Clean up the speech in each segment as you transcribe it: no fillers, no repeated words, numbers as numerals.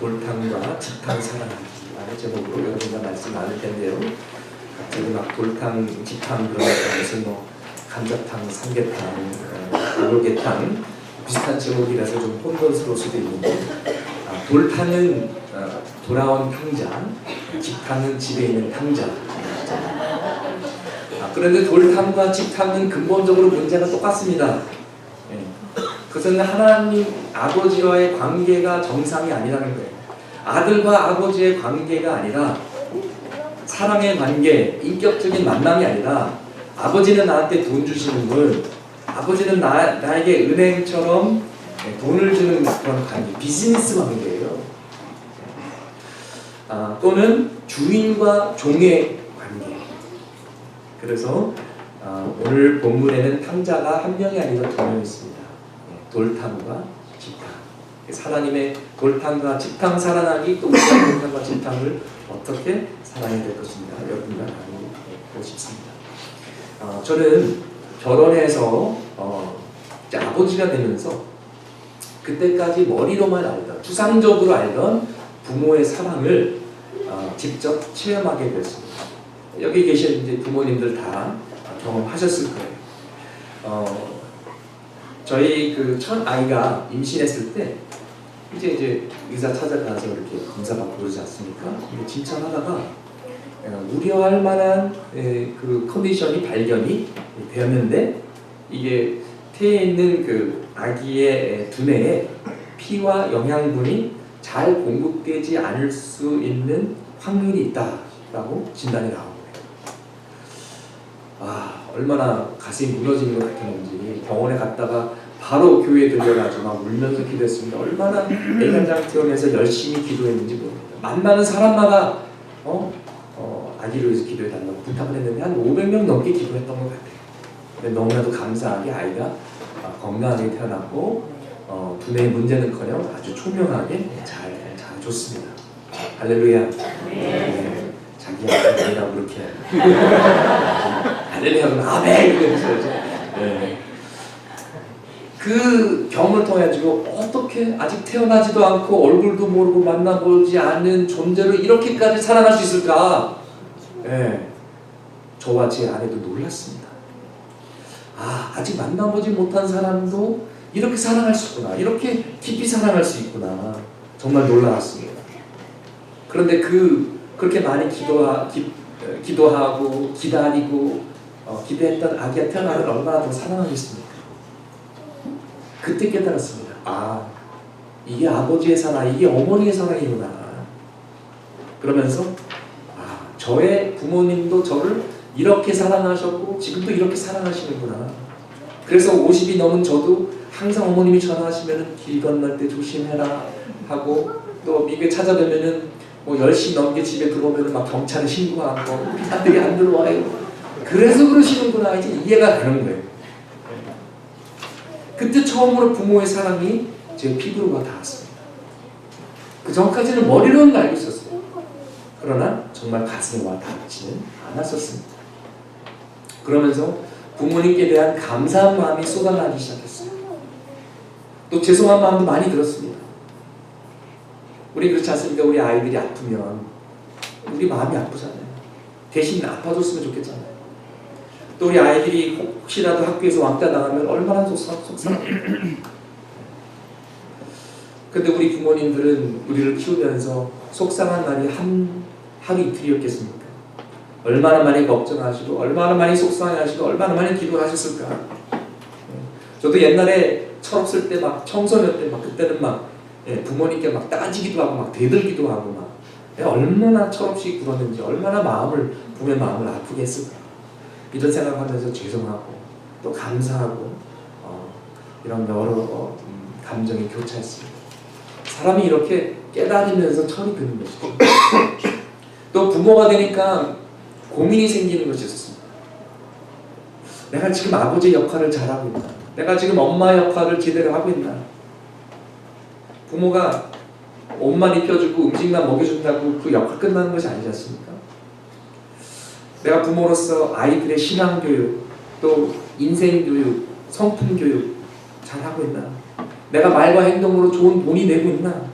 돌탕과 집탕 사랑하기라는 제목으로 여러분과 말씀 나눌 텐데요. 갑자기 막 돌탕, 집탕 그러니까 무슨 뭐 감자탕, 삼계탕, 돌개탕 비슷한 제목이라서 좀 혼돈스러울 수도 있는데 돌탕은 돌아온 탕자, 집탕은 집에 있는 탕자. 그런데 돌탕과 집탕은 근본적으로 문제가 똑같습니다. 그것은 하나님 아버지와의 관계가 정상이 아니라는 거예요. 아들과 아버지의 관계가 아니라 사랑의 관계, 인격적인 만남이 아니라 아버지는 나한테 돈 주시는 분, 아버지는 나에게 은행처럼 돈을 주는 그런 관계, 비즈니스 관계예요. 또는 주인과 종의 관계. 그래서 오늘 본문에는 탕자가 한 명이 아니라 두 명 있습니다. 돌탕과 집탕. 하나님의 돌탕과 집탕 사랑하기, 또 우리가 돌탕과 집탕을 어떻게 사랑해야 될 것인가 여러분과 나누고 싶습니다. 저는 결혼해서 이제 아버지가 되면서 그때까지 머리로만 알던, 추상적으로 알던 부모의 사랑을 직접 체험하게 되었습니다. 여기 계신 이제 부모님들 다 경험하셨을 거예요. 저희 그 첫 아이가 임신했을 때 이제 의사 찾아가서 이렇게 검사받고 그러지 않습니까? 근데 진찰하다가 우려할 만한 그 컨디션이 발견이 되었는데 이게 태에 있는 그 아기의 두뇌에 피와 영양분이 잘 공급되지 않을 수 있는 확률이 있다라고 진단이 나온 거예요. 얼마나 가슴이 무너지는 것 같았는지 병원에 갔다가 바로 교회에 들려가지고 막 울면서 기도했습니다. 얼마나 애간장 태원에서 열심히 기도했는지 모릅니다. 만나는 사람마다 아기를 위해서 기도해달라고 부탁을 했는데 한 500명 넘게 기도했던 것 같아요. 근데 너무나도 감사하게 아이가 건강하게 태어났고 두뇌의 문제는커녕 아주 초명하게 잘 자라줬습니다. 할렐루야. 네. 자기 아이라고 그렇게 할렐루야 그러면 아멘 이러면서 네. 그 경험을 통해 가지고 어떻게 아직 태어나지도 않고 얼굴도 모르고 만나보지 않은 존재를 이렇게까지 사랑할 수 있을까? 네. 저와 제 아내도 놀랐습니다. 아직 만나보지 못한 사람도 이렇게 사랑할 수 있구나, 이렇게 깊이 사랑할 수 있구나, 정말 놀라웠습니다. 그런데 그렇게 많이 기도하고 기다리고 기대했던 아기가 태어나면 얼마나 더 사랑하겠습니까? 그때 깨달았습니다. 이게 아버지의 사랑, 이게 어머니의 사랑이구나. 그러면서 저의 부모님도 저를 이렇게 사랑하셨고 지금도 이렇게 사랑하시는구나. 그래서 50이 넘은 저도 항상 어머님이 전화하시면 길 건널 때 조심해라 하고, 또 미국에 찾아뵈면은 뭐 10시 넘게 집에 들어오면 막 경찰에 신고하고 우리 아들이 안 들어와요. 그래서 그러시는구나. 이제 이해가 되는 거예요. 그때 처음으로 부모의 사랑이 제 피부로 와 닿았습니다. 그 전까지는 머리로는 알고 있었어요. 그러나 정말 가슴에 와 닿지는 않았었습니다. 그러면서 부모님께 대한 감사한 마음이 쏟아나기 시작했어요. 또 죄송한 마음도 많이 들었습니다. 우리 그렇지 않습니까? 우리 아이들이 아프면 우리 마음이 아프잖아요. 대신 아파줬으면 좋겠잖아요. 또 우리 아이들이 혹시라도 학교에서 왕따 나가면 얼마나 속상합니까? 근데 우리 부모님들은 우리를 키우면서 속상한 날이 하루 이틀이었겠습니까? 얼마나 많이 걱정하시고 얼마나 많이 속상해하시고 얼마나 많이 기도하셨을까? 저도 옛날에 철없을 때 막 청소년 때 막 그때는 막 부모님께 막 따지기도 하고 막 대들기도 하고 막 얼마나 철없이 굴었는지, 얼마나 부모의 마음을 아프게 했을까, 이런 생각하면서 죄송하고 또 감사하고 이런 여러 감정이 교차했습니다. 사람이 이렇게 깨달으면서 철이 드는 것이죠. 또 부모가 되니까 고민이 생기는 것이 있었습니다. 내가 지금 아버지 역할을 잘하고 있나? 내가 지금 엄마 역할을 제대로 하고 있나? 부모가 옷만 입혀주고 음식만 먹여준다고 그 역할 끝나는 것이 아니지 않습니까? 내가 부모로서 아이들의 신앙교육, 또 인생교육, 성품교육 잘하고 있나? 내가 말과 행동으로 좋은 본이 되고 있나?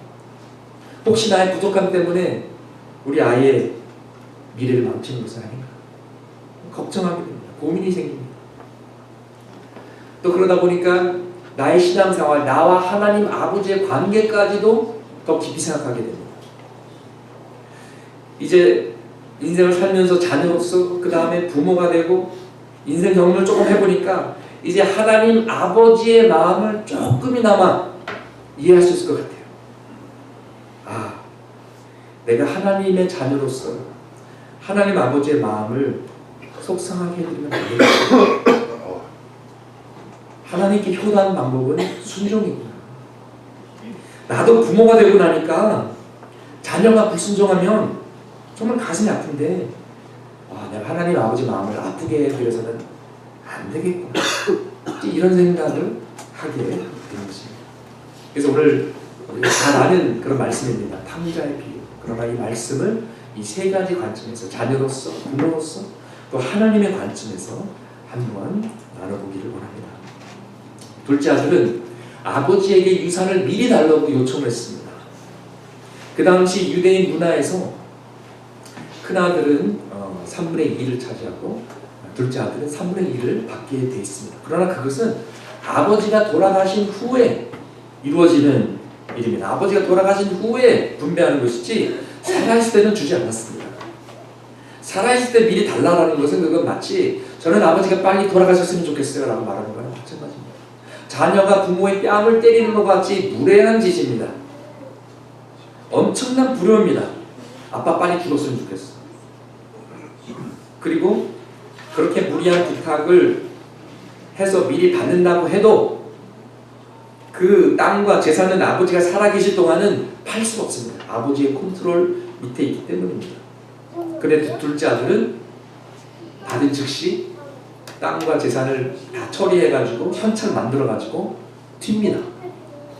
혹시 나의 부족함 때문에 우리 아이의 미래를 망치는 것은 아닌가 걱정하게 됩니다. 고민이 생깁니다. 또 그러다 보니까 나의 신앙생활, 나와 하나님 아버지의 관계까지도 더 깊이 생각하게 됩니다. 이제 인생을 살면서 자녀로서 그 다음에 부모가 되고 인생 경험을 조금 해보니까 이제 하나님 아버지의 마음을 조금이나마 이해할 수 있을 것 같아요. 아, 내가 하나님의 자녀로서 하나님 아버지의 마음을 속상하게 해드리면 안 되겠다. 하나님께 효도하는 방법은 순종이구나. 나도 부모가 되고 나니까 자녀가 불순종하면 정말 가슴이 아픈데 내가 하나님 아버지 마음을 아프게 해드려서는 안 되겠구나. 이런 생각을 하게 되는 것입니다. 그래서 오늘 우리가 잘 아는 그런 말씀입니다. 탕자의 비유. 그러나 이 말씀을 이 세 가지 관점에서 자녀로서, 부모로서 또 하나님의 관점에서 한번 나눠보기를 원합니다. 둘째 아들은 아버지에게 유산을 미리 달라고 요청을 했습니다. 그 당시 유대인 문화에서 큰아들은 3분의 2를 차지하고 둘째 아들은 3분의 1을 받게 되어 있습니다. 그러나 그것은 아버지가 돌아가신 후에 이루어지는 일입니다. 아버지가 돌아가신 후에 분배하는 것이지 살아있을 때는 주지 않았습니다. 살아있을 때 미리 달라라는 것은 그건 마치 저는 아버지가 빨리 돌아가셨으면 좋겠어요 라고 말하는 거랑 마찬가지입니다. 자녀가 부모의 뺨을 때리는 것 같이 무례한 짓입니다. 엄청난 불효입니다. 아빠 빨리 죽었으면 좋겠어. 그리고 그렇게 무리한 부탁을 해서 미리 받는다고 해도 그 땅과 재산은 아버지가 살아계실 동안은 팔 수가 없습니다. 아버지의 컨트롤 밑에 있기 때문입니다. 그래도 둘째 아들은 받은 즉시 땅과 재산을 다 처리해가지고 현찰 만들어가지고 튑니다.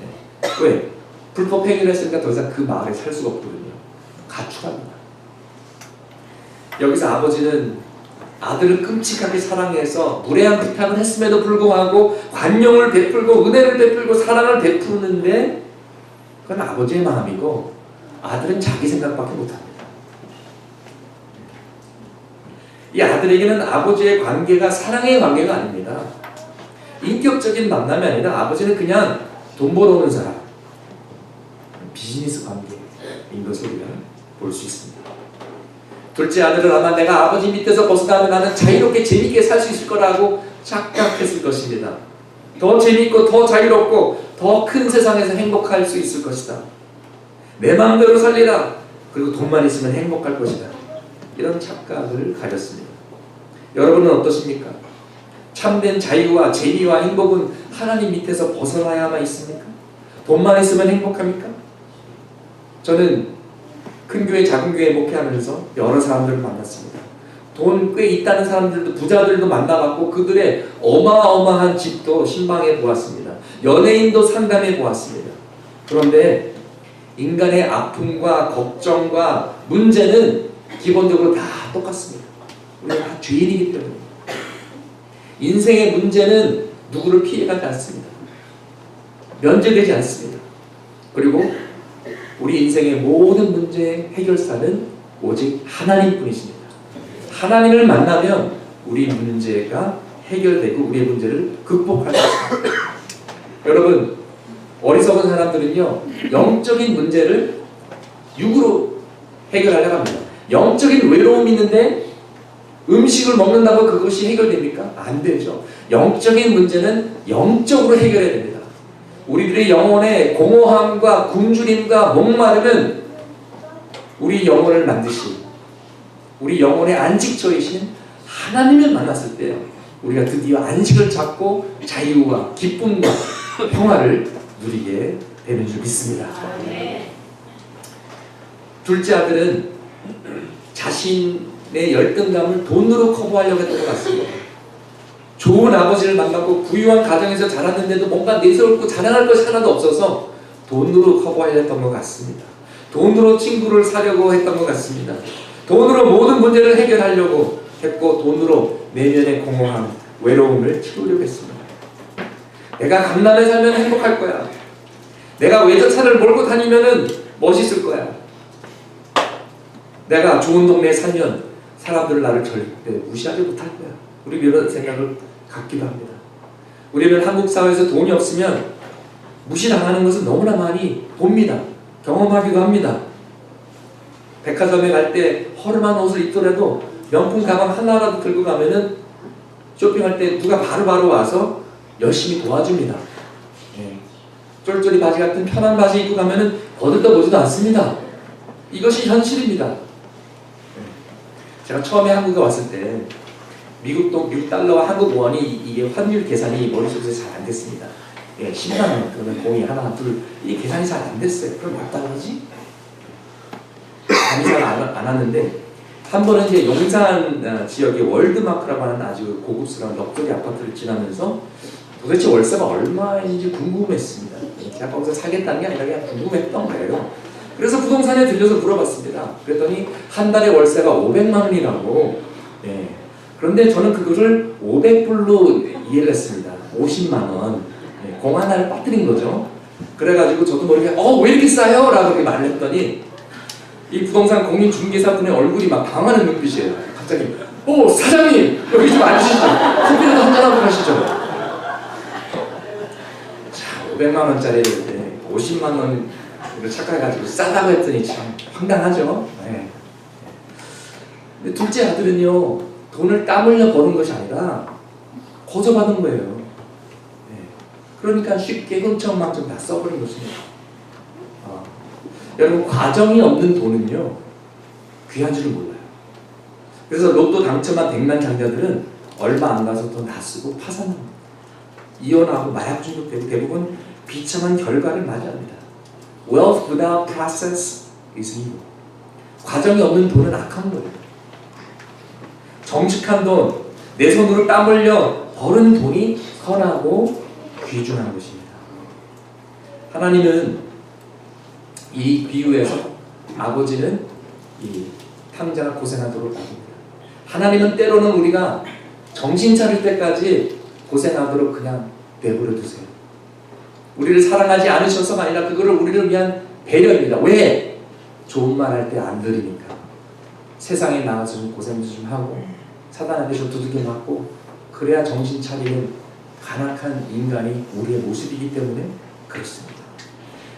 네. 왜? 불법 행위를 했으니까 더 이상 그 마을에 살 수가 없거든요. 가출합니다. 여기서 아버지는 아들을 끔찍하게 사랑해서 무례한 부탁을 했음에도 불구하고 관용을 베풀고 은혜를 베풀고 사랑을 베푸는데 그건 아버지의 마음이고 아들은 자기 생각밖에 못합니다. 이 아들에게는 아버지의 관계가 사랑의 관계가 아닙니다. 인격적인 만남이 아니라 아버지는 그냥 돈 벌어오는 사람, 비즈니스 관계인 것을 우리가 볼 수 있습니다. 둘째 아들은 아마 내가 아버지 밑에서 벗어나면 나는 자유롭게 재밌게 살 수 있을 거라고 착각했을 것입니다. 더 재밌고 더 자유롭고 더 큰 세상에서 행복할 수 있을 것이다. 내 마음대로 살리라. 그리고 돈만 있으면 행복할 것이다. 이런 착각을 가졌습니다. 여러분은 어떠십니까? 참된 자유와 재미와 행복은 하나님 밑에서 벗어나야만 있습니까? 돈만 있으면 행복합니까? 저는 큰 교회, 작은 교회 목회하면서 여러 사람들을 만났습니다. 돈 꽤 있다는 사람들도, 부자들도 만나봤고 그들의 어마어마한 집도 신방해 보았습니다. 연예인도 상담해 보았습니다. 그런데 인간의 아픔과 걱정과 문제는 기본적으로 다 똑같습니다. 우리는 다 죄인이기 때문입니다. 인생의 문제는 누구를 피해가지 않습니다. 면제되지 않습니다. 그리고 우리 인생의 모든 문제의 해결사는 오직 하나님뿐이십니다. 하나님을 만나면 우리 문제가 해결되고 우리의 문제를 극복할 수 있습니다. 여러분, 어리석은 사람들은요 영적인 문제를 육으로 해결하려고 합니다. 영적인 외로움이 있는데 음식을 먹는다고 그것이 해결됩니까? 안 되죠. 영적인 문제는 영적으로 해결해야 됩니다. 우리들의 영혼의 공허함과 굶주림과 목마름은 우리 영혼을 만드신, 우리 영혼의 안식처이신 하나님을 만났을 때 우리가 드디어 안식을 잡고 자유와 기쁨과 평화를 누리게 되는 줄 믿습니다. 둘째 아들은 자신의 열등감을 돈으로 커버하려고 했던 것 같습니다. 좋은 아버지를 만났고 부유한 가정에서 자랐는데도 뭔가 내세우고 자랑할 것이 하나도 없어서 돈으로 커버하려 했던 것 같습니다. 돈으로 친구를 사려고 했던 것 같습니다. 돈으로 모든 문제를 해결하려고 했고 돈으로 내면의 공허함, 외로움을 채우려고 했습니다. 내가 강남에 살면 행복할 거야. 내가 외제차를 몰고 다니면은 멋있을 거야. 내가 좋은 동네에 살면 사람들은 나를 절대 무시하지 못할 거야. 우리 이런 생각을 갖기도 합니다. 우리는 한국 사회에서 돈이 없으면 무시당하는 것은 너무나 많이 봅니다. 경험하기도 합니다. 백화점에 갈 때 허름한 옷을 입더라도 명품 가방 하나라도 들고 가면은 쇼핑할 때 누가 바로바로 와서 열심히 도와줍니다. 쫄쫄이 바지 같은 편한 바지 입고 가면은 거들떠보지도 않습니다. 이것이 현실입니다. 제가 처음에 한국에 왔을 때 미국 달러와 한국 원이 이게 환율 계산이 머릿속에서 잘 안 됐습니다. 10만 원 그러면 공이 하나 둘 이 계산이 잘 안 됐어요. 그럼 몇 달러지? 감이 잘 안 왔는데 한 번은 이제 용산 지역의 월드마크라고 하는 아주 고급스러운 럭셔리 아파트를 지나면서 도대체 월세가 얼마인지 궁금했습니다. 제가 거기서 사겠다는 게 아니라 그냥 궁금했던 거예요. 그래서 부동산에 들려서 물어봤습니다. 그랬더니 한 달에 월세가 500만 원이라고. 그런데 저는 그거를 500불로 이해를 했습니다. 50만 원. 공 하나를 빠뜨린 거죠. 그래가지고 저도 모르게 왜 이렇게 싸요? 라고 그렇게 말을 했더니 이 부동산 공인중개사분의 얼굴이 막 당하는 눈빛이에요. 갑자기 사장님 여기 좀 앉으시죠. 커피라도 한잔하고 가시죠. 자, 500만 원짜리 50만 원을 착각해가지고 싸다고 했더니 참 황당하죠. 근데 둘째 아들은요, 돈을 땀 흘려 버는 것이 아니라 거저받은 거예요. 그러니까 쉽게 흥청망청 다 써버린 것입니다. 여러분, 과정이 없는 돈은요 귀한 줄을 몰라요. 그래서 로또 당첨한 100만 장자들은 얼마 안 가서 돈 다 쓰고 파산합니다. 이혼하고 마약 중독되고 대부분 비참한 결과를 맞이합니다. Wealth without process is evil. 과정이 없는 돈은 악한 거예요. 정직한 돈, 내 손으로 땀 흘려 버는 돈이 선하고 귀중한 것입니다. 하나님은 이 비유에서 아버지는 이 탕자가 고생하도록 합니다. 하나님은 때로는 우리가 정신 차릴 때까지 고생하도록 그냥 내버려 두세요. 우리를 사랑하지 않으셔서가 아니라 그거를 우리를 위한 배려입니다. 왜? 좋은 말 할 때 안 들으니까. 세상에 나와서 좀 고생도 좀 하고 사단한테 좀 두들겨 맞고 그래야 정신 차리는 간악한 인간이 우리의 모습이기 때문에 그렇습니다.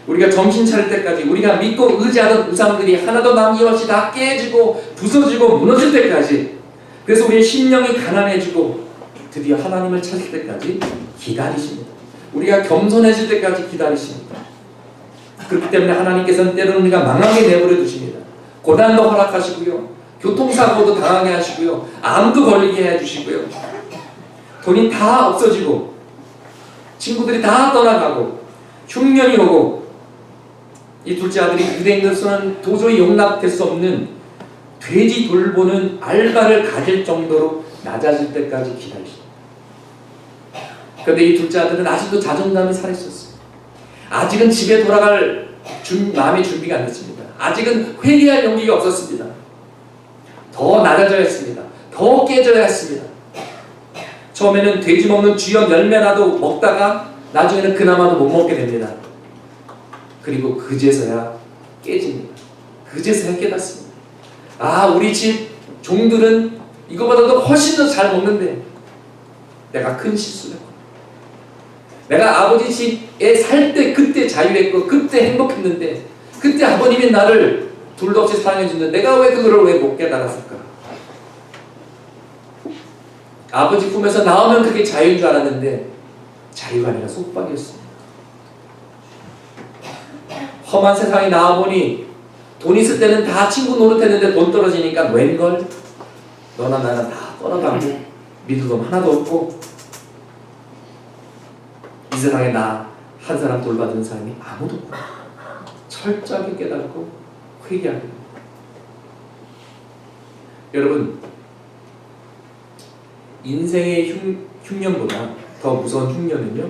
우리가 정신 차릴 때까지 우리가 믿고 의지하던 우상들이 하나도 남김없이 다 깨지고 부서지고 무너질 때까지, 그래서 우리의 심령이 가난해지고 드디어 하나님을 찾을 때까지 기다리십니다. 우리가 겸손해질 때까지 기다리십니다. 그렇기 때문에 하나님께서는 때로는 우리가 망하게 내버려 두십니다. 고난도 허락하시고요, 교통사고도 당하게 하시고요, 암도 걸리게 해주시고요, 돈이 다 없어지고 친구들이 다 떠나가고 흉년이 오고 이 둘째 아들이 유대인으로서는 도저히 용납될 수 없는 돼지 돌보는 알바를 가질 정도로 낮아질 때까지 기다리십니다. 그런데 이 둘째 아들은 아직도 자존감이 살아있었어요. 아직은 집에 돌아갈 마음의 준비가 안 됐습니다. 아직은 회개할 용기가 없었습니다. 더 낮아져야 했습니다. 더 깨져야 했습니다. 처음에는 돼지 먹는 쥐어 열매라도 먹다가 나중에는 그나마도 못 먹게 됩니다. 그리고 그제서야 깨집니다. 그제서야 깨닫습니다. 우리 집 종들은 이거보다도 훨씬 더 잘 먹는데 내가 큰 실수를 했고, 내가 아버지 집에 살 때 그때 자유했고 그때 행복했는데 그때 아버님이 나를 둘도 없이 사랑해주는데 내가 왜 그거를 왜 못 깨달았을까? 아버지 품에서 나오면 그게 자유인 줄 알았는데 자유가 아니라 속박이었습니다. 험한 세상에 나와보니 돈 있을 때는 다 친구 노릇했는데 돈 떨어지니까 웬걸? 너나 나나 다 떠나가고 믿을 돈 하나도 없고 이 세상에 나 한 사람 돌봐주는 사람이 아무도 없고 철저하게 깨닫고 회개하게 됩니다. 여러분, 인생의 흉년보다 더 무서운 흉년은요,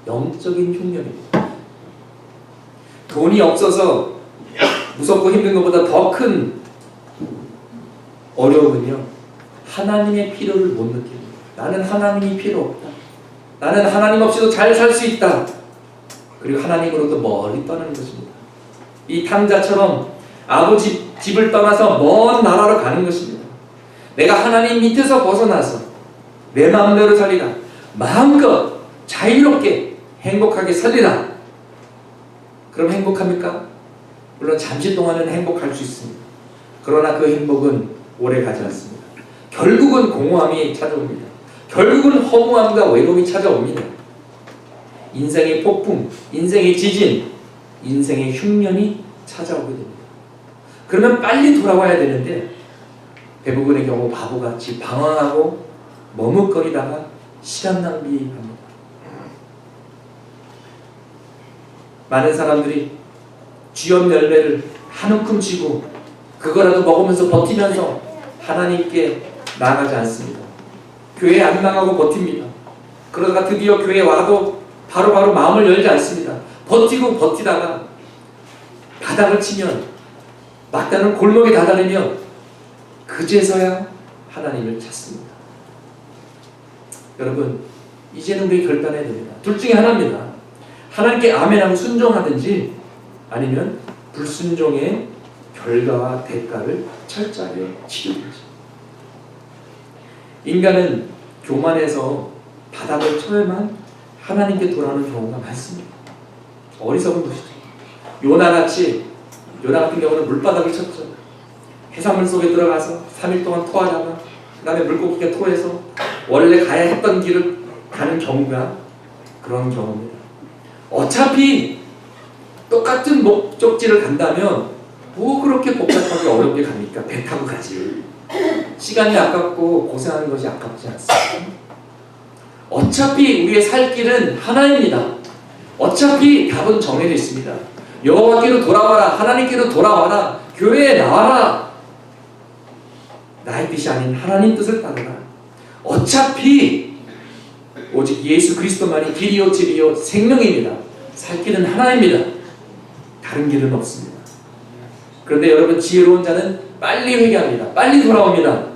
영적인 흉년입니다. 돈이 없어서 무섭고 힘든 것보다 더 큰 어려움은요, 하나님의 필요를 못 느낍니다. 나는 하나님이 필요 없다. 나는 하나님 없이도 잘 살 수 있다. 그리고 하나님으로부터 멀리 떠나는 것입니다. 이 탕자처럼 아버지 집을 떠나서 먼 나라로 가는 것입니다. 내가 하나님 밑에서 벗어나서 내 마음대로 살리라. 마음껏 자유롭게 행복하게 살리라. 그럼 행복합니까? 물론 잠시 동안은 행복할 수 있습니다. 그러나 그 행복은 오래 가지 않습니다. 결국은 공허함이 찾아옵니다. 결국은 허무함과 외로움이 찾아옵니다. 인생의 폭풍, 인생의 지진, 인생의 흉년이 찾아오게 됩니다. 그러면 빨리 돌아와야 되는데 대부분의 경우 바보같이 방황하고 머뭇거리다가 시간 낭비합니다. 많은 사람들이 쥐염 열매를 한 움큼 쥐고 그거라도 먹으면서 버티면서 하나님께 나아가지 않습니다. 교회에 안 나가고 버팁니다. 그러다가 드디어 교회에 와도 바로바로 마음을 열지 않습니다. 버티고 버티다가 바닥을 치면 막다른 골목에 다다르며 그제서야 하나님을 찾습니다. 여러분, 이제는 우리 결단해야 됩니다. 둘 중에 하나입니다. 하나님께 아멘하고 순종하든지 아니면 불순종의 결과와 대가를 철저하게 치르든지. 인간은 교만해서 바닥을 쳐야만 하나님께 돌아오는 경우가 많습니다. 어리석은 것이죠. 요나 같은 경우는 물바닥을 쳤죠. 해산물 속에 들어가서 3일 동안 토하다가 그 다음에 물고기가 토해서 원래 가야 했던 길을 가는 경우가 그런 경우입니다. 어차피 똑같은 목적지를 간다면 뭐 그렇게 복잡하게 어렵게 갑니까? 배 타고 가지. 시간이 아깝고 고생하는 것이 아깝지 않습니다. 어차피 우리의 살 길은 하나입니다. 어차피 답은 정해져 있습니다. 여호와께로 돌아와라. 하나님께로 돌아와라. 교회에 나와라. 나의 뜻이 아닌 하나님 뜻을 따르라. 어차피 오직 예수 그리스도만이 길이요 진리요 생명입니다. 살 길은 하나입니다. 다른 길은 없습니다. 그런데 여러분, 지혜로운 자는 빨리 회개합니다. 빨리 돌아옵니다.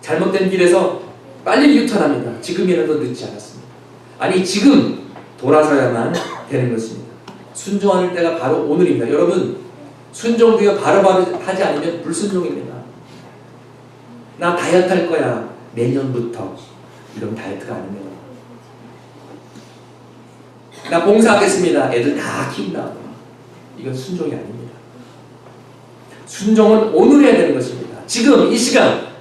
잘못된 길에서 빨리 유턴합니다. 지금이라도 늦지 않았습니다. 아니, 지금 돌아서야만 되는 것입니다. 순종하는 때가 바로 오늘입니다. 여러분, 순종도요 바로바로 하지 않으면 불순종입니다. 나 다이어트 할 거야 내년부터. 이런 다이어트가 아닙니다. 나 봉사하겠습니다. 애들 다 키운다. 이건 순종이 아닙니다. 순종은 오늘 해야 되는 것입니다. 지금 이 시간.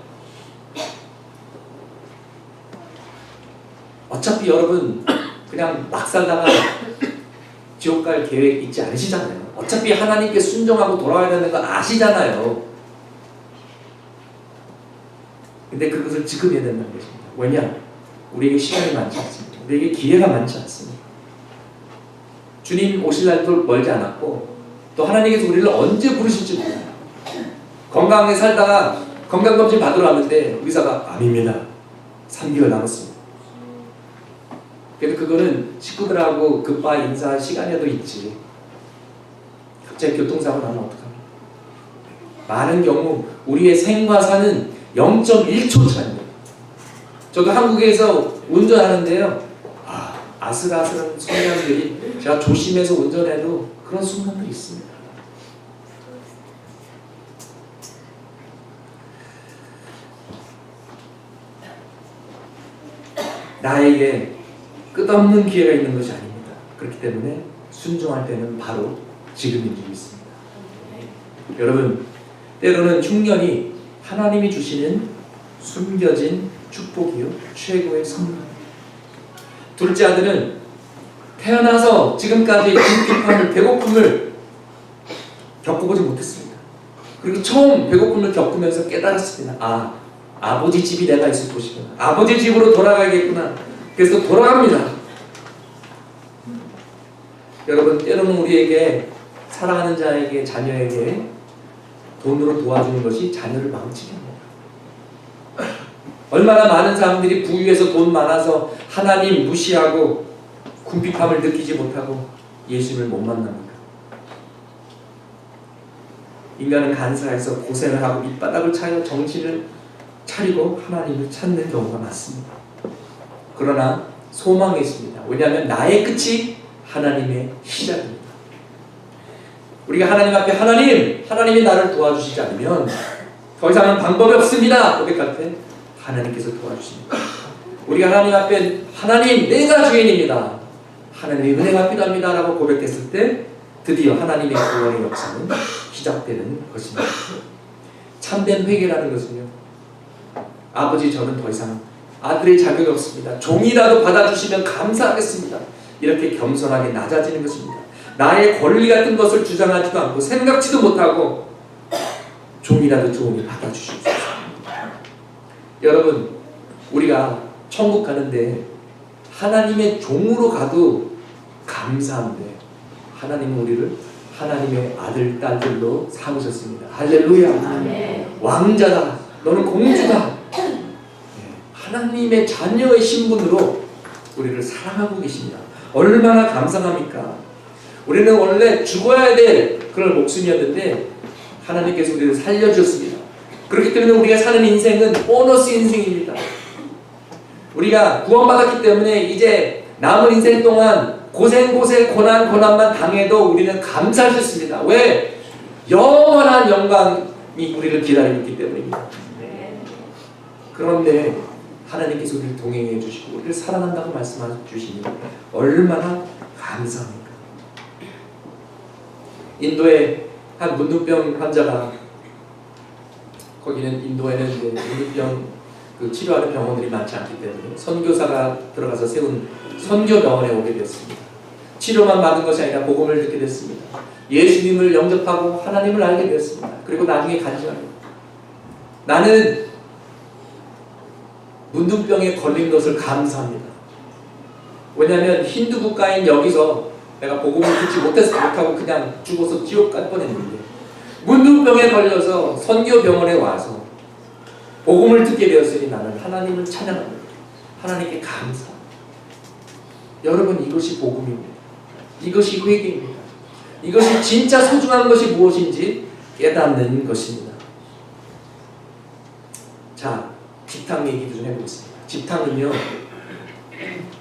어차피 여러분 그냥 막 살다가 지옥 갈 계획 있지 않으시잖아요. 어차피 하나님께 순종하고 돌아와야 되는 거 아시잖아요. 근데 그것을 지금 해야 된다는 것입니다. 왜냐? 우리에게 시간이 많지 않습니다. 우리에게 기회가 많지 않습니다. 주님 오실 날도 멀지 않았고 또 하나님께서 우리를 언제 부르실지 몰라요. 건강하게 살다가 건강검진 받으러 왔는데 의사가 암입니다. 3개월 남았습니다. 그래도 그거는 식구들하고 급바이 인사할 시간이라도 있지. 갑자기 교통사고 나면 어떡합니까? 많은 경우 우리의 생과 사는 0.1초 차이입니다. 저도 한국에서 운전하는데요. 아슬아슬한 순간들이 제가 조심해서 운전해도 그런 순간들이 있습니다. 나에게 끝없는 기회가 있는 것이 아닙니다. 그렇기 때문에 순종할 때는 바로 지금인 줄 믿습니다. 여러분, 때로는 흉년이 하나님이 주시는 숨겨진 축복이요 최고의 선물. 둘째 아들은 태어나서 지금까지 궁핍함을, 배고픔을 겪어보지 못했습니다. 그리고 처음 배고픔을 겪으면서 깨달았습니다. 아버지 집이 내가 있을 곳이구나. 아버지 집으로 돌아가야겠구나. 그래서 돌아갑니다. 여러분, 때로는 우리에게 사랑하는 자에게, 자녀에게 돈으로 도와주는 것이 자녀를 망치게 합니다. 얼마나 많은 사람들이 부유해서 돈 많아서 하나님 무시하고 궁핍함을 느끼지 못하고 예수님을 못 만납니까? 인간은 간사해서 고생을 하고 밑바닥을 차려 정신을 차리고 하나님을 찾는 경우가 많습니다. 그러나 소망이 있습니다. 왜냐하면 나의 끝이 하나님의 시작입니다. 우리가 하나님 앞에 하나님이 나를 도와주시지 않으면 더 이상은 방법이 없습니다. 고백할 때 하나님께서 도와주십니다. 우리가 하나님 앞에 하나님 내가 주인입니다. 하나님의 은혜가 필요합니다. 라고 고백했을 때 드디어 하나님의 구원의 역사는 시작되는 것입니다. 참된 회개라는 것은요, 아버지 저는 더 이상 아들의 자격이 없습니다. 종이라도 받아주시면 감사하겠습니다. 이렇게 겸손하게 낮아지는 것입니다. 나의 권리 같은 것을 주장하지도 않고 생각지도 못하고 종이라도 좋으니 받아주십시오. 여러분, 우리가 천국 가는데 하나님의 종으로 가도 감사한데 하나님은 우리를 하나님의 아들, 딸들로 삼으셨습니다. 할렐루야. 아멘. 왕자다. 너는 공주다. 하나님의 자녀의 신분으로 우리를 사랑하고 계십니다. 얼마나 감사합니까? 우리는 원래 죽어야 될 그런 목숨이었는데 하나님께서 우리를 살려주셨습니다. 그렇기 때문에 우리가 사는 인생은 보너스 인생입니다. 우리가 구원받았기 때문에 이제 남은 인생 동안 고난만 당해도 우리는 감사할 수 있습니다. 왜? 영원한 영광이 우리를 기다리고 있기 때문입니다. 그런데 하나님께서 우리를 동행해 주시고 우리를 사랑한다고 말씀해 주시니 얼마나 감사합니까? 인도에 한 문둥병 환자가, 거기는 인도에는 문둥병 치료하는 병원들이 많지 않기 때문에 선교사가 들어가서 세운 선교병원에 오게 됐습니다. 치료만 받은 것이 아니라 복음을 듣게 됐습니다. 예수님을 영접하고 하나님을 알게 되었습니다. 그리고 나중에 간증하고, 나는 문둥병에 걸린 것을 감사합니다. 왜냐하면 힌두 국가인 여기서 내가 복음을 듣지 못하고 그냥 죽어서 지옥 갈 뻔했는데 문둥병에 걸려서 선교병원에 와서 복음을 듣게 되었으니 나는 하나님을 찬양합니다. 하나님께 감사합니다. 여러분, 이것이 복음입니다. 이것이 회개입니다. 이것이 진짜 소중한 것이 무엇인지 깨닫는 것입니다. 자, 집탕 얘기도 좀 해보겠습니다. 집탕은요,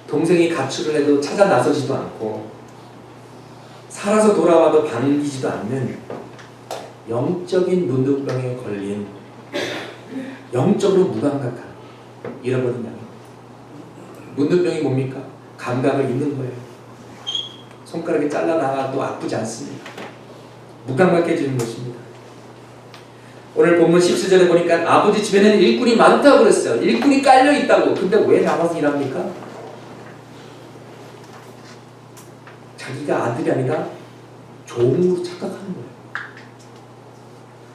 동생이 가출을 해도 찾아 나서지도 않고 살아서 돌아와도 반기지도 않는 영적인 문둥병에 걸린 영적으로 무감각한 잃어버린 양입니다. 문둥병이 뭡니까? 감각을 잃는 거예요. 손가락이 잘라나가도 아프지 않습니다. 무감각해지는 것입니다. 오늘 본문 17절에 보니까 아버지 집에는 일꾼이 많다고 그랬어요. 일꾼이 깔려 있다고. 근데 왜 나가서 일합니까? 자기가 아들이 아니라 종으로 착각하는 거예요.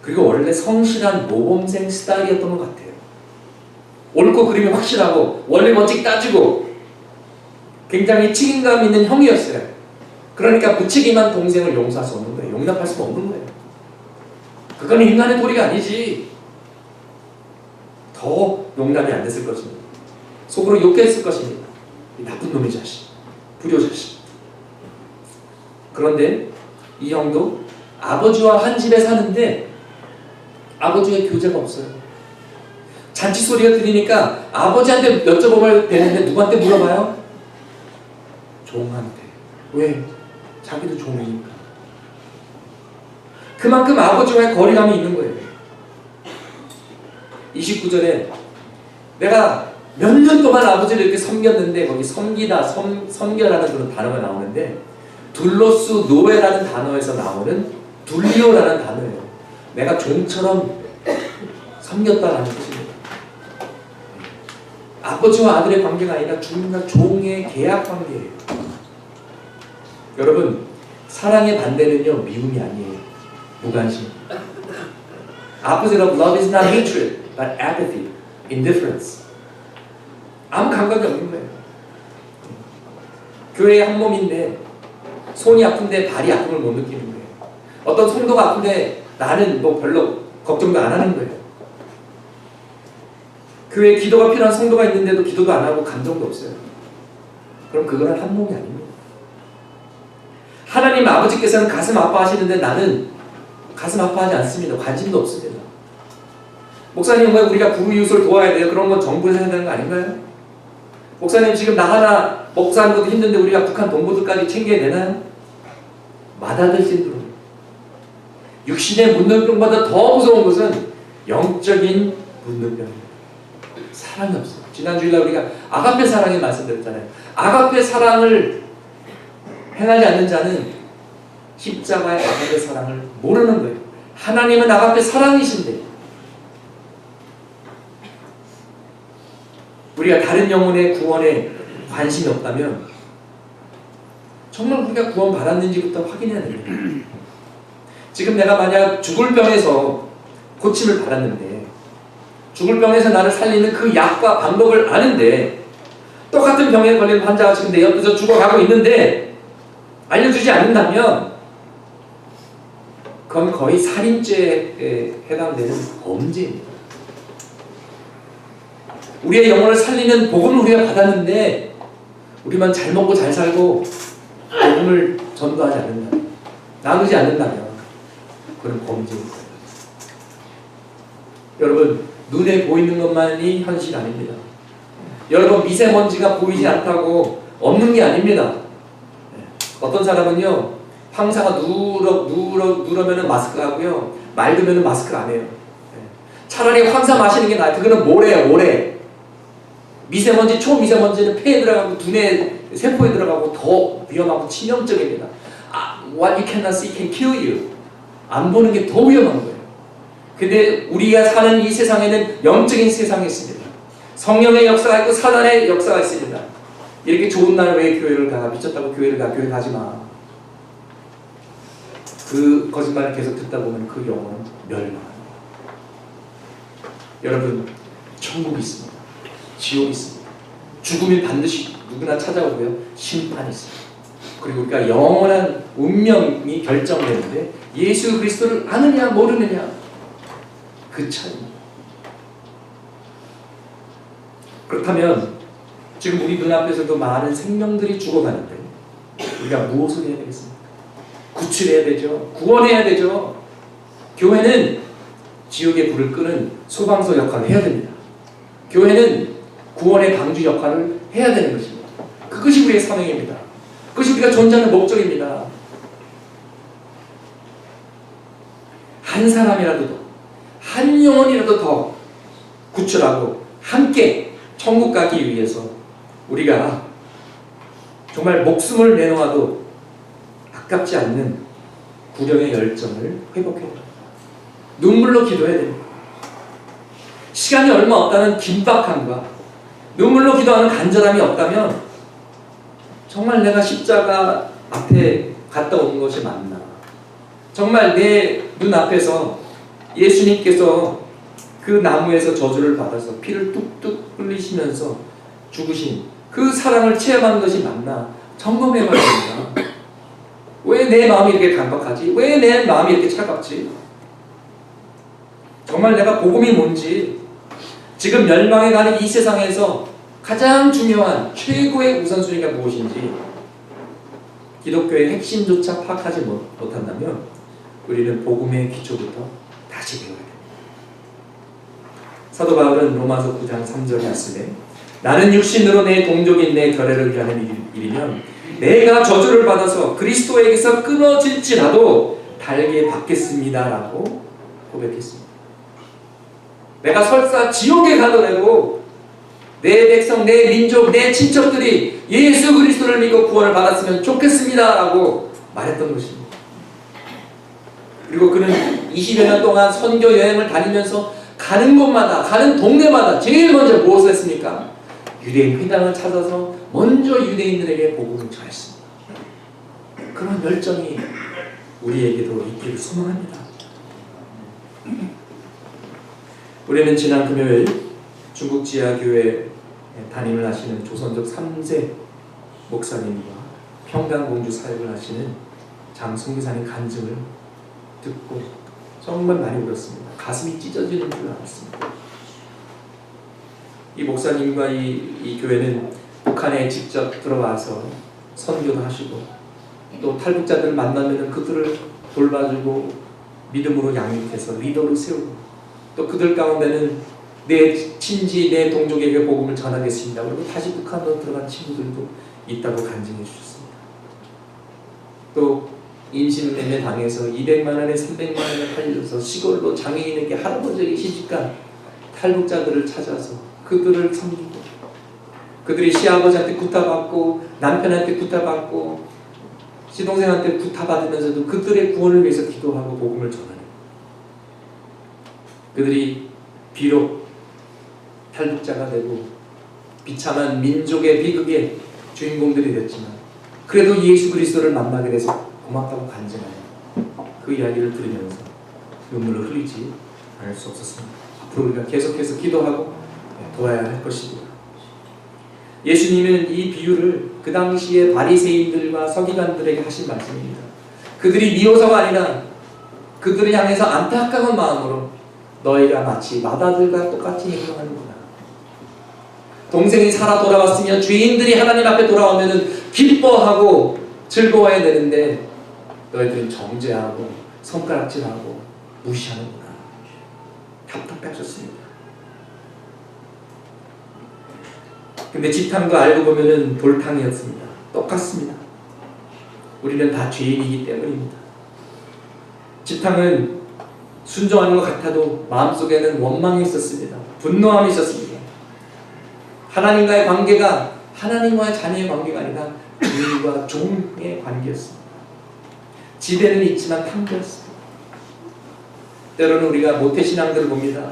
그리고 원래 성실한 모범생 스타일이었던 것 같아요. 옳고 그름이 확실하고 원래 멋지게 따지고 굉장히 책임감 있는 형이었어요. 그러니까 부책임한 동생을 용서할 수 없는 거예요. 용납할 수가 없는 거예요. 그건 인간의 도리가 아니지. 더 용납이 안 됐을 것입니다. 속으로 욕했을 것입니다. 이 나쁜 놈의 자식, 불효자식. 그런데 이 형도 아버지와 한 집에 사는데 아버지의 교제가 없어요. 잔치 소리가 들리니까 아버지한테 여쭤보면 되는데 누구한테 물어봐요? 종한테. 왜? 자기도 종이니까. 그만큼 아버지와의 거리감이 있는 거예요. 29절에 내가 몇 년 동안 아버지를 이렇게 섬겼는데, 거기 섬겨라는 그런 단어가 나오는데 둘로스 노에라는 단어에서 나오는 둘리오라는 단어예요. 내가 종처럼 섬겼다라는 뜻입니다. 아버지와 아들의 관계가 아니라 주님과 종의 계약 관계예요. 여러분, 사랑의 반대는요, 미움이 아니에요. 무관심. Opposite of love is not hatred, but apathy, indifference. 아무 감각이 없는 거예요. 교회의 한 몸인데 손이 아픈데 발이 아픔을 못 느끼는 거예요. 어떤 성도가 아픈데 나는 뭐 별로 걱정도 안 하는 거예요. 교회에 기도가 필요한 성도가 있는데도 기도도 안 하고 감정도 없어요. 그럼 그거는 한 몸이 아닙니다. 하나님 아버지께서는 가슴 아파하시는데 나는 가슴 아파하지 않습니다. 관심도 없습니다. 목사님, 왜 우리가 부유유소를 도와야 돼요? 그런 건 정부에서 해야 되는 거 아닌가요? 목사님, 지금 나 하나 먹고 사는 것도 힘든데 우리가 북한 동포들까지 챙겨야 되나요? 맏아들 신드롬. 육신의 문둥병보다 더 무서운 것은 영적인 문둥병입니다. 사랑이 없어요. 지난 주일날 우리가 아가페 사랑의 말씀드렸잖아요. 아가페 사랑을 행하지 않는 자는 십자가의 아가페 사랑을 모르는 거예요. 하나님은 아가페 사랑이신데 우리가 다른 영혼의 구원에 관심이 없다면 정말 우리가 구원 받았는지부터 확인해야 됩니다. 지금 내가 만약 죽을 병에서 고침을 받았는데 죽을 병에서 나를 살리는 그 약과 방법을 아는데 똑같은 병에 걸린 환자가 지금 내 옆에서 죽어가고 있는데 알려주지 않는다면 그건 거의 살인죄에 해당되는 범죄입니다. 우리의 영혼을 살리는 복음을 우리가 받았는데 우리만 잘 먹고 잘 살고 복음을 전도하지 않는다, 나누지 않는다면 그건 범죄입니다. 여러분, 눈에 보이는 것만이 현실 아닙니다. 여러분, 미세먼지가 보이지 않다고 없는 게 아닙니다. 어떤 사람은요, 황사가 누르면은 마스크 하고요, 맑으면은 마스크 안 해요. 차라리 황사 마시는 게 나아요. 그거는 모래예요, 모래. 미세먼지, 초미세먼지는 폐에 들어가고 두뇌 세포에 들어가고 더 위험하고 치명적입니다. What you cannot see can kill you. 안 보는 게 더 위험한 거예요. 근데 우리가 사는 이 세상에는 영적인 세상이 있습니다. 성령의 역사가 있고 사단의 역사가 있습니다. 이렇게 좋은 날 왜 교회를 가? 미쳤다고 교회를 가? 교회 가지 마. 그 거짓말을 계속 듣다 보면 그 영혼은 멸망합니다. 여러분, 천국이 있습니다. 지옥이 있습니다. 죽음이 반드시 누구나 찾아오고요, 심판이 있습니다. 그리고 우리가 영원한 운명이 결정되는데 예수 그리스도를 아느냐 모르느냐 그 차이입니다. 그렇다면 지금 우리 눈앞에서도 많은 생명들이 죽어가는데 우리가 무엇을 해야 되겠습니까? 구출해야 되죠. 구원해야 되죠. 교회는 지옥의 불을 끄는 소방서 역할을 해야 됩니다. 교회는 구원의 방주 역할을 해야 되는 것입니다. 그것이 우리의 사명입니다. 그것이 우리가 존재하는 목적입니다. 한 사람이라도 더, 한 영혼이라도 더 구출하고 함께 천국 가기 위해서 우리가 정말 목숨을 내놓아도 아깝지 않는 구령의 열정을 회복해야 됩니다. 눈물로 기도해야 됩니다. 시간이 얼마 없다는 긴박함과 눈물로 기도하는 간절함이 없다면 정말 내가 십자가 앞에 갔다 온 것이 맞나? 정말 내 눈앞에서 예수님께서 그 나무에서 저주를 받아서 피를 뚝뚝 흘리시면서 죽으신 그 사랑을 체험한 것이 맞나? 점검해 봐야 됩니다. 왜 내 마음이 이렇게 강박하지? 왜 내 마음이 이렇게 차갑지? 정말 내가 복음이 뭔지, 지금 멸망해 가는 이 세상에서 가장 중요한 최고의 우선순위가 무엇인지 기독교의 핵심조차 파악하지 못한다면 우리는 복음의 기초부터 다시 배워야 됩니다. 사도 바울은 로마서 9장 3절에 말씀에 나는 육신으로 내 동족인 내 결례를 위하는 일이면 내가 저주를 받아서 그리스도에게서 끊어질지라도 달게 받겠습니다 라고 고백했습니다. 내가 설사 지옥에 가더라도 내 백성, 내 민족, 내 친척들이 예수 그리스도를 믿고 구원을 받았으면 좋겠습니다 라고 말했던 것입니다. 그리고 그는 20여 년 동안 선교 여행을 다니면서 가는 곳마다, 가는 동네마다 제일 먼저 무엇을 했습니까? 유대인 회당을 찾아서 먼저 유대인들에게 복음을 전했습니다. 그런 열정이 우리에게도 있기를 소망합니다. 우리는 지난 금요일 중국 지하교회 담임을 하시는 조선족 3세 목사님과 평강공주 사역을 하시는 장승기사님 간증을 듣고 정말 많이 울었습니다. 가슴이 찢어지는 줄 알았습니다. 이 목사님과 이 교회는 북한에 직접 들어와서 선교도 하시고 또 탈북자들을 만나면 그들을 돌봐주고 믿음으로 양육해서 리더로 세우고 또 그들 가운데는 내 친지, 내 동족에게 복음을 전하겠습니다. 그리고 다시 북한으로 들어간 친구들도 있다고 간증해 주셨습니다. 또 임신매매 당해서 200만 원에 300만 원에 팔려서 시골로 장애인에게 할아버지에게 시집간 탈북자들을 찾아서 그들을 섬기고 그들이 시아버지한테 구타받고 남편한테 구타받고 시동생한테 구타받으면서도 그들의 구원을 위해서 기도하고 복음을 전하는 그들이 비록 탈북자가 되고 비참한 민족의 비극의 주인공들이 됐지만 그래도 예수 그리스도를 만나게 돼서 고맙다고 간증하는 그 이야기를 들으면서 눈물을 흘리지 않을 수 없었습니다. 앞으로 우리가 계속해서 기도하고 도와야 할 것입니다. 예수님은 이 비유를 그 당시에 바리새인들과 서기관들에게 하신 말씀입니다. 그들이 미워서가 아니라 그들을 향해서 안타까운 마음으로 너희가 마치 마다들과 똑같이 행동하는구나. 동생이 살아 돌아왔으면 죄인들이 하나님 앞에 돌아오면 기뻐하고 즐거워야 되는데 너희들은 정죄하고 손가락질하고 무시하는구나. 답답하셨습니다. 근데 집탕도 알고 보면은 돌탕이었습니다. 똑같습니다. 우리는 다 죄인이기 때문입니다. 집탕은 순종하는 것 같아도 마음속에는 원망이 있었습니다. 분노함이 있었습니다. 하나님과의 관계가 하나님과의 자녀의 관계가 아니라 주인과 종의 관계였습니다. 지배는 있지만 탕자였습니다. 때로는 우리가 모태신앙들을 봅니다.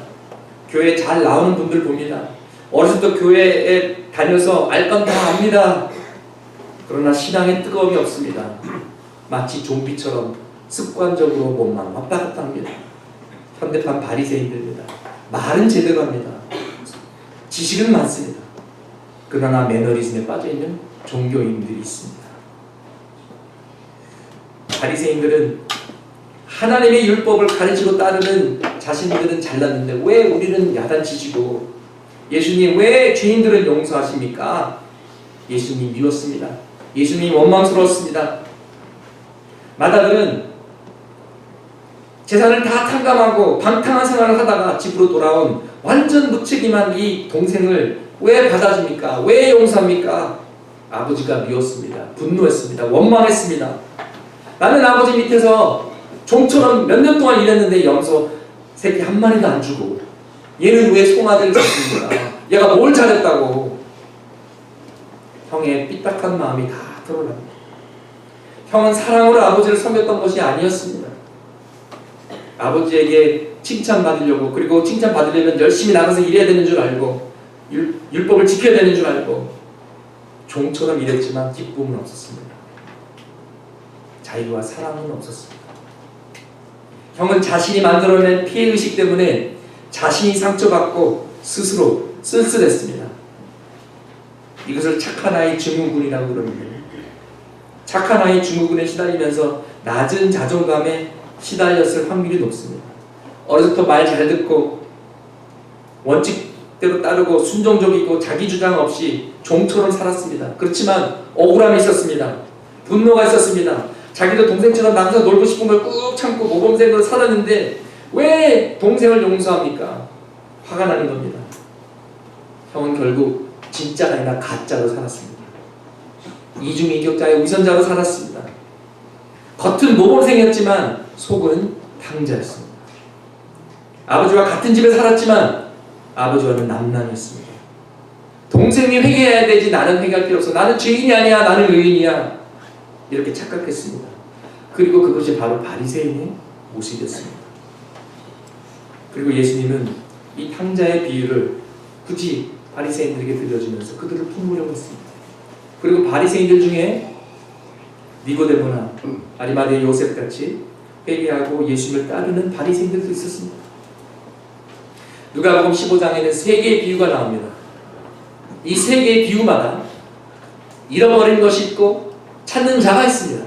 교회에 잘 나오는 분들 봅니다. 어렸을 때 교회에 다녀서 알 건 다 압니다. 그러나 신앙에 뜨거움이 없습니다. 마치 좀비처럼 습관적으로 몸만 왔다 갔다 합니다. 현대판 바리새인들입니다. 말은 제대로 합니다. 지식은 많습니다. 그러나 매너리즘에 빠져있는 종교인들이 있습니다. 바리새인들은 하나님의 율법을 가르치고 따르는 자신들은 잘났는데 왜 우리는 야단치시고 예수님 왜 죄인들을 용서하십니까? 예수님 미웠습니다. 예수님 원망스러웠습니다. 마다들은 재산을 다 탕감하고 방탕한 생활을 하다가 집으로 돌아온 완전 무책임한 이 동생을 왜 받아줍니까? 왜 용서합니까? 아버지가 미웠습니다. 분노했습니다. 원망했습니다. 나는 아버지 밑에서 종처럼 몇 년 동안 일했는데 염소 새끼 한 마리도 안 주고 얘는 왜 송아지를 잡습니까? 얘가 뭘 잘했다고. 형의 삐딱한 마음이 다 드러납니다. 형은 사랑으로 아버지를 섬겼던 것이 아니었습니다. 아버지에게 칭찬받으려고 그리고 칭찬받으려면 열심히 나가서 일해야 되는 줄 알고 율법을 지켜야 되는 줄 알고 종처럼 일했지만 기쁨은 없었습니다. 자유와 사랑은 없었습니다. 형은 자신이 만들어낸 피해의식 때문에 자신이 상처받고 스스로 쓸쓸했습니다. 이것을 착한 아이 증후군이라고 그럽니다. 착한 아이 증후군에 시달리면서 낮은 자존감에 시달렸을 확률이 높습니다. 어렸을 때 말 잘 듣고 원칙대로 따르고 순종적이고 자기 주장 없이 종처럼 살았습니다. 그렇지만 억울함이 있었습니다. 분노가 있었습니다. 자기도 동생처럼 나가서 놀고 싶은 걸 꾹 참고 모범생으로 살았는데 왜 동생을 용서합니까? 화가 나는 겁니다. 형은 결국 진짜가 아니라 가짜로 살았습니다. 이중인격자의 위선자로 살았습니다. 겉은 모범생이었지만 속은 탕자였습니다. 아버지와 같은 집에 살았지만 아버지와는 남남이었습니다. 동생이 회개해야 되지 나는 회개할 필요 없어. 나는 죄인이 아니야. 나는 의인이야. 이렇게 착각했습니다. 그리고 그것이 바로 바리새인의 모습이었습니다. 그리고 예수님은 이 탕자의 비유를 굳이 바리새인들에게 들려주면서 그들을 품으려고 했습니다. 그리고 바리새인들 중에 니고데모나 아리마대 요셉같이 회개하고 예수님을 따르는 바리새인들도 있었습니다. 누가복음 15장에는 세 개의 비유가 나옵니다. 이 세 개의 비유마다 잃어버린 것이 있고 찾는 자가 있습니다.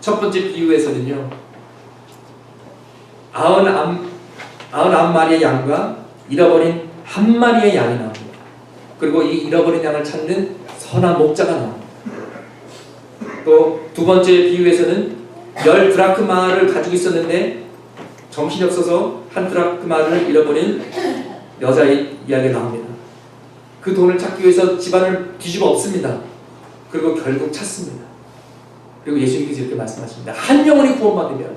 첫 번째 비유에서는요, 99마리의 양과 잃어버린 한 마리의 양이 나옵니다. 그리고 이 잃어버린 양을 찾는 선한 목자가 나옵니다. 또 두 번째 비유에서는 10드라크마를 가지고 있었는데 정신이 없어서 한 드라크마를 잃어버린 여자의 이야기가 나옵니다. 그 돈을 찾기 위해서 집안을 뒤집어 엎습니다. 그리고 결국 찾습니다. 그리고 예수님께서 이렇게 말씀하십니다. 한 영혼이 구원받으면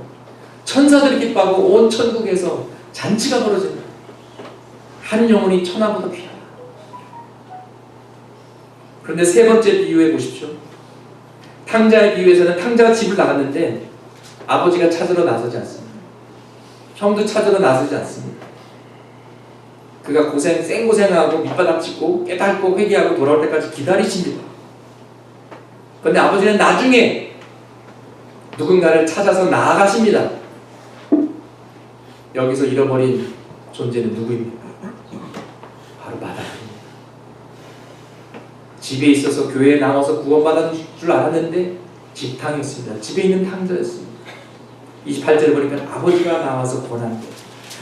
천사들이 기뻐하고 온 천국에서 잔치가 벌어진다. 한 영혼이 천하보다 귀하다. 그런데 세 번째 비유해 보십시오. 탕자의 비유에서는 탕자가 집을 나갔는데 아버지가 찾으러 나서지 않습니다. 형도 찾으러 나서지 않습니다. 그가 생고생하고 밑바닥 짚고 깨닫고 회개하고 돌아올 때까지 기다리십니다. 그런데 아버지는 나중에 누군가를 찾아서 나아가십니다. 여기서 잃어버린 존재는 누구입니까? 바로 마다입니다. 집에 있어서 교회에 나와서 구원받은 줄 알았는데 집탕이었습니다. 집에 있는 탕자였습니다. 28절에 보니까 아버지가 나와서 권합니다.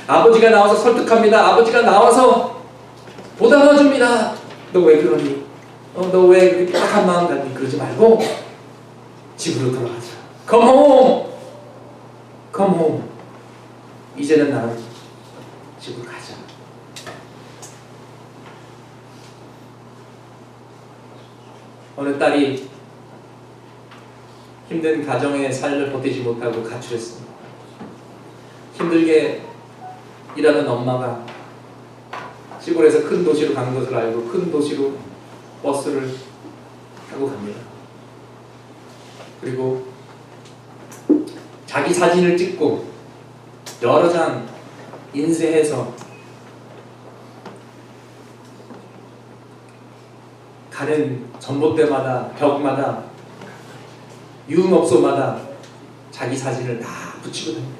아버지가 나와서 설득합니다. 아버지가 나와서 보답해줍니다. 너 왜 그러니? 너 왜 그렇게 딱한 마음 갖니? 그러지 말고 집으로 돌아가자. Come home! Come home! 이제는 나는 집으로 가자. 어느 딸이 힘든 가정의 삶을 버티지 못하고 가출했습니다. 힘들게 일하는 엄마가 시골에서 큰 도시로 가는 것을 알고 큰 도시로 버스를 타고 갑니다. 그리고 자기 사진을 찍고 여러 장 인쇄해서 가는 전봇대마다 벽마다 유흥업소마다 자기 사진을 다 붙이고 다닙니다.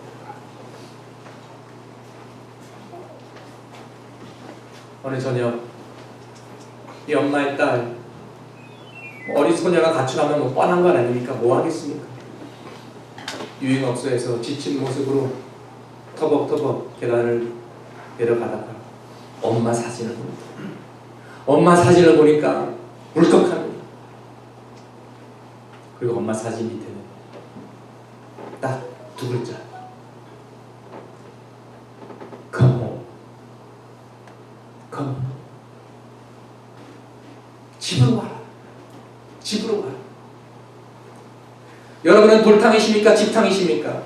어느 저녁 이 엄마의 딸 어린 소녀가 가출하면 뭐 뻔한 건 아닙니까? 뭐 하겠습니까? 유흥업소에서 지친 모습으로 터벅터벅 계단을 내려가다가 엄마 사진을 봅니다. 엄마 사진을 보니까 울컥합니다. 그리고 엄마 사진 밑에는 딱 두 글자. Come home. Come home. 집으로 와라. 집으로 와라. 여러분은 돌탕이십니까? 집탕이십니까?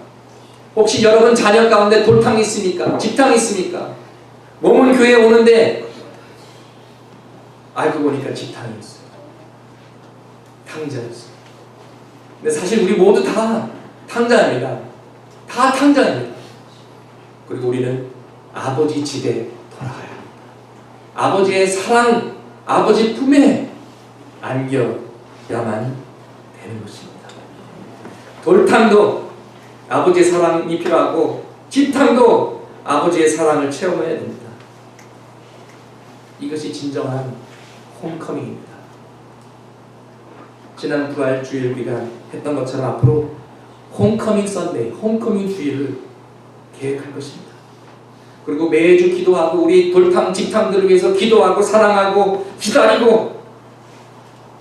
혹시 여러분 자녀 가운데 돌탕이 있습니까? 집탕이 있습니까? 몸은 교회에 오는데 알고 보니까 집탕이었어요. 탕자였어요. 근데 사실 우리 모두 다 탕자입니다. 다 탕자입니다. 그리고 우리는 아버지 집에 돌아가야 합니다. 아버지의 사랑, 아버지 품에 안겨야만 되는 것입니다. 돌탕도 아버지의 사랑이 필요하고 집탕도 아버지의 사랑을 체험해야 됩니다. 이것이 진정한 홈커밍입니다. 지난 부활 주일 우리가 했던 것처럼 앞으로 홈커밍 선데이, 홈커밍 주일을 계획할 것입니다. 그리고 매주 기도하고 우리 돌탕, 집탕들을 위해서 기도하고 사랑하고 기다리고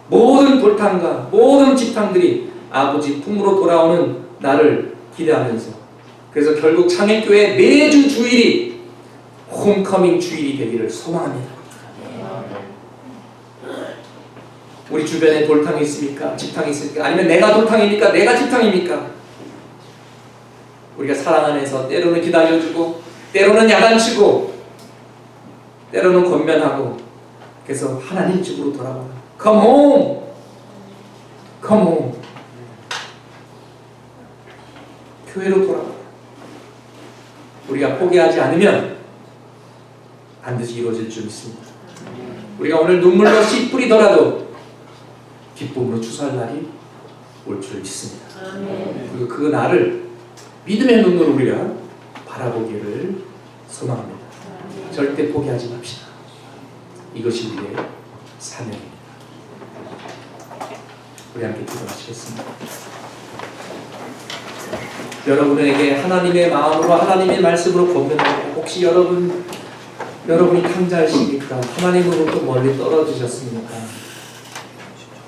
모든 돌탕과 모든 집탕들이 아버지 품으로 돌아오는 날을 기대하면서 그래서 결국 창행교회 매주 주일이 홈커밍 주일이 되기를 소망합니다. 우리 주변에 돌탕이 있습니까? 집탕이 있습니까? 아니면 내가 돌탕입니까? 내가 집탕입니까? 우리가 사랑 안에서 때로는 기다려주고 때로는 야단치고 때로는 권면하고 그래서 하나님 집으로 돌아와. Come home! Come home! 교회로 돌아와. 우리가 포기하지 않으면 반드시 이루어질 줄 믿습니다. 우리가 오늘 눈물로 씨 뿌리더라도 기쁨으로 추수할 날이 올 줄 믿습니다. 그리고 그 날을 믿음의 눈으로 우리가 바라보기를 소망합니다. 절대 포기하지 맙시다. 이것이 우리의 사명입니다. 우리 함께 기도하시겠습니다. 여러분에게 하나님의 마음으로 하나님의 말씀으로 권면합니다. 혹시 여러분이 탕자이십니까? 하나님으로부터 멀리 떨어지셨습니까?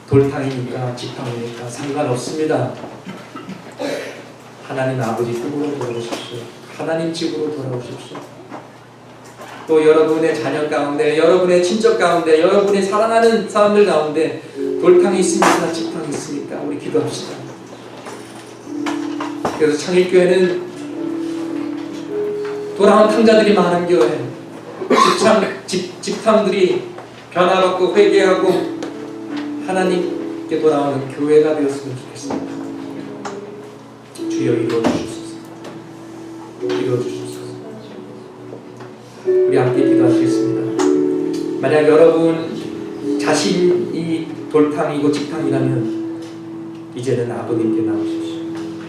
돌탕입니까? 집탕입니까? 상관없습니다. 하나님 아버지 품으로 돌아오십시오. 하나님 집으로 돌아오십시오. 또 여러분의 자녀 가운데, 여러분의 친척 가운데, 여러분이 사랑하는 사람들 가운데 돌탕이 있습니까? 집탕이 있습니까? 우리 기도합시다. 그래서 창일교회는 돌아온 탕자들이 많은 교회, 집탐들이 변화받고 회개하고 하나님께 돌아오는 교회가 되었으면 좋겠습니다. 주여 이루어주시옵소서. 이루어주시옵소서. 우리 함께 기도하시겠습니다. 만약 여러분 자신이 돌탕이고 직탕이라면 이제는 아버님께 나오십시오.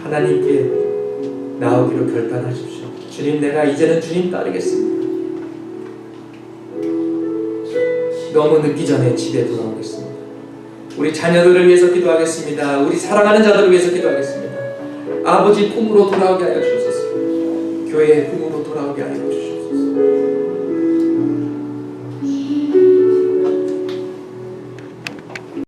하나님께 나오기로 결단하십시오. 주님, 내가 이제는 주님 따르겠습니다. 너무 늦기 전에 집에 돌아오겠습니다. 우리 자녀들을 위해서 기도하겠습니다. 우리 사랑하는 자들을 위해서 기도하겠습니다. 아버지 품으로 돌아오게 하여 주옵소서. 교회의 품으로 돌아오게 하여